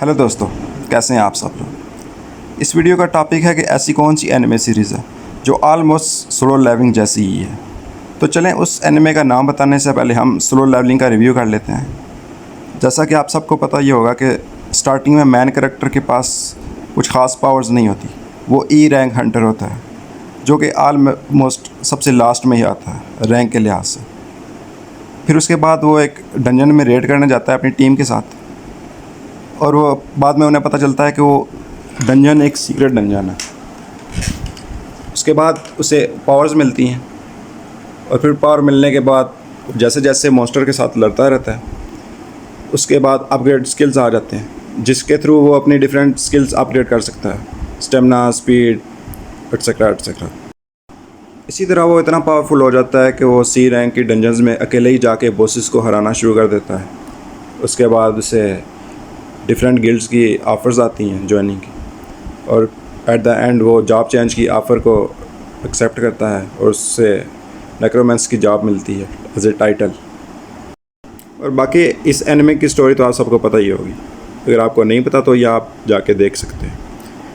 Hello दोस्तों, कैसे हैं आप सब लोग। इस वीडियो का टॉपिक है कि ऐसी कौन सी एनिमे सीरीज़ है जो ऑलमोस्ट सोलो लेवलिंग जैसी ही है। तो चलें उस एनिमे का नाम बताने से पहले हम सोलो लेवलिंग का रिव्यू कर लेते हैं। जैसा कि आप सबको पता ही होगा कि स्टार्टिंग में मैन कैरेक्टर के पास कुछ ख़ास पावर्स नहीं होती। वो ई रैंक हंटर होता है जो कि ऑलमोस्ट सबसे लास्ट में ही आता है रैंक के लिहाज से। फिर उसके बाद वो एक डंजन में रेड करने जाता है अपनी टीम के साथ, और वो बाद में उन्हें पता चलता है कि वो डंजन एक सीक्रेट डंजन है। उसके बाद उसे पावर्स मिलती हैं, और फिर पावर मिलने के बाद जैसे जैसे मॉन्स्टर के साथ लड़ता रहता है, उसके बाद अपग्रेड स्किल्स आ जाते हैं जिसके थ्रू वो अपनी डिफरेंट स्किल्स अपग्रेड कर सकता है, स्टेमिना, स्पीड, एटसेट्रा एटसेट्रा। इसी तरह वो इतना पावरफुल हो जाता है कि वो सी रैंक की डंजन्स में अकेले ही जाके बॉसेस को हराना शुरू कर देता है। उसके बाद उसे डिफरेंट गिल्ड्स की ऑफ़र्स आती हैं ज्वाइनिंग की, और एट द एंड वो जॉब चेंज की ऑफ़र को एक्सेप्ट करता है और उससे नेक्रोमेंस की जॉब मिलती है एज ए टाइटल। और बाकी इस एनिमे की स्टोरी तो आप सबको पता ही होगी, अगर आपको नहीं पता तो ये आप जाके देख सकते हैं।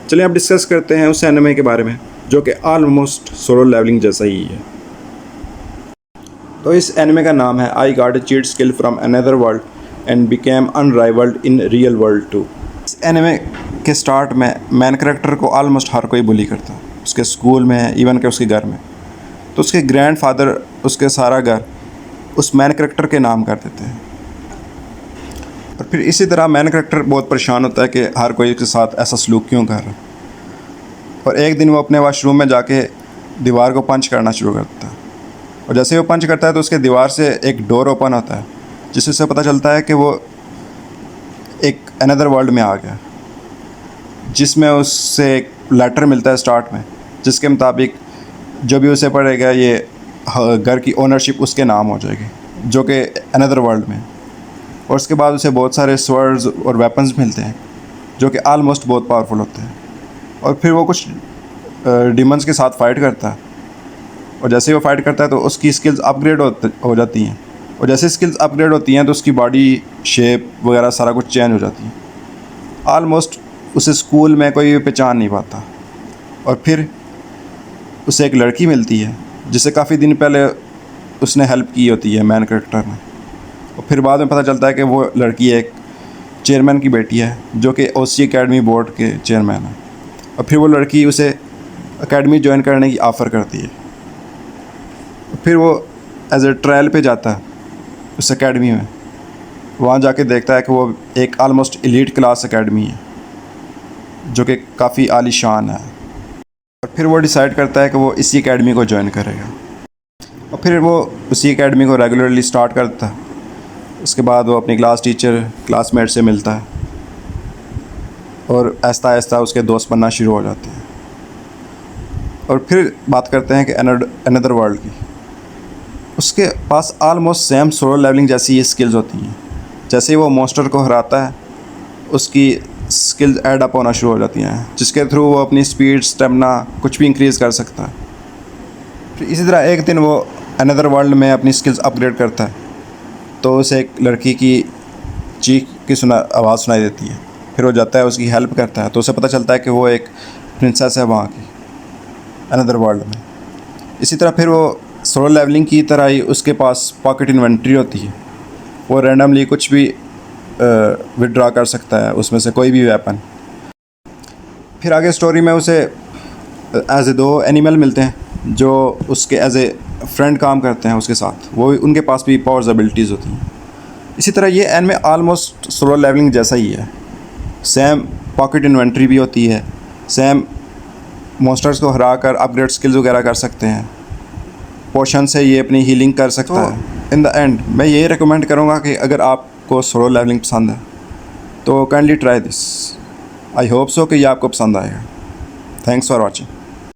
चलिए अब डिस्कस करते हैं उस एनिमे के बारे में जो कि ऑलमोस्ट सोलो लेवलिंग जैसा ही है। तो इस एनिमे का नाम है I got a cheat skill from another world and became unrivalled in real world too. इस एनिमे के स्टार्ट में मैन कैरेक्टर को ऑलमोस्ट हर कोई बुली करता है, उसके स्कूल में, इवन के उसके घर में। तो उसके ग्रैंडफादर उसके सारा घर उस मैन कैरेक्टर के नाम कर देते हैं। और फिर इसी तरह मैन कैरेक्टर बहुत परेशान होता है कि हर कोई उसके साथ ऐसा सलूक क्यों कर रहा है। और एक दिन वो अपने वाशरूम में जाके दीवार को पंच करना शुरू करता है, और जैसे ही वो पंच करता है तो उसके दीवार से एक डोर ओपन होता है जिससे उसे पता चलता है कि वो एक अनदर वर्ल्ड में आ गया, जिसमें उससे एक लेटर मिलता है स्टार्ट में जिसके मुताबिक जो भी उसे पड़ेगा ये घर की ओनरशिप उसके नाम हो जाएगी, जो कि अनदर वर्ल्ड में। और उसके बाद उसे बहुत सारे स्वर्ड्स और वेपन्स मिलते हैं जो कि ऑलमोस्ट बहुत पावरफुल होते हैं। और फिर वो कुछ डिमंस के साथ फाइट करता है, और जैसे ही वो फाइट करता है तो उसकी स्किल्स अपग्रेड हो जाती हैं, और jैसे स्किल्स अपग्रेड होती हैं तो उसकी बॉडी शेप वगैरह सारा कुछ चेंज हो जाती है। ऑलमोस्ट उसे स्कूल में कोई पहचान नहीं पाता। और फिर उसे एक लड़की मिलती है जिसे काफ़ी दिन पहले उसने हेल्प की होती है मैन कैरेक्टर ने, और फिर बाद में पता चलता है कि वो लड़की एक चेयरमैन की बेटी है जो कि ओसी एकेडमी बोर्ड के चेयरमैन है। और फिर वो लड़की उसे एकेडमी ज्वाइन करने की ऑफ़र करती है। फिर वो एज ए ट्रायल पे जाता है उस एकेडमी में। वहाँ जाके देखता है कि वो एक ऑलमोस्ट एलीट क्लास एकेडमी है जो कि काफ़ी आलीशान है। और फिर वो डिसाइड करता है कि वो इसी एकेडमी को ज्वाइन करेगा, और फिर वो उसी एकेडमी को रेगुलरली स्टार्ट करता है। उसके बाद वो अपनी क्लासमेट से मिलता है, और आहिस्ता आहिस्ता उसके दोस्त बनना शुरू हो जाते हैं। और फिर बात करते हैं कि अनदर वर्ल्ड की। उसके पास ऑलमोस्ट सेम सोलो लेवलिंग जैसी ये स्किल्स होती हैं। जैसे ही वो मॉन्स्टर को हराता है उसकी स्किल्स ऐड अप होना शुरू हो जाती हैं, जिसके थ्रू वो अपनी स्पीड, स्टेमिना कुछ भी इंक्रीज़ कर सकता है। फिर इसी तरह एक दिन वो अनदर वर्ल्ड में अपनी स्किल्स अपग्रेड करता है तो उसे एक लड़की की चीख की आवाज़ सुनाई देती है। फिर वो जाता है, उसकी हेल्प करता है, तो उसे पता चलता है कि वो एक प्रिंसेस है वहाँ की अनदर वर्ल्ड में। इसी तरह फिर वो सोलो लेवलिंग की तरह ही उसके पास पॉकेट इन्वेंट्री होती है। वो रैंडमली कुछ भी विड्रॉ कर सकता है, उसमें से कोई भी वेपन। फिर आगे स्टोरी में उसे एज ए 2 एनिमल मिलते हैं जो उसके एज ए फ्रेंड काम करते हैं उसके साथ। वो उनके पास भी पावर्स एबिलिटीज़ होती हैं। इसी तरह ये एनिमे ऑलमोस्ट सोलो लेवलिंग जैसा ही है। सेम पॉकेट इन्वेंट्री भी होती है, सेम मॉन्स्टर्स को हरा कर अपग्रेड स्किल्स वगैरह कर सकते हैं, पोशन से ये अपनी हीलिंग कर सकता है। इन द एंड मैं यही रिकमेंड करूँगा कि अगर आपको सोलो लेवलिंग पसंद है तो kindly try this. I hope so कि ये आपको पसंद आएगा। Thanks for watching.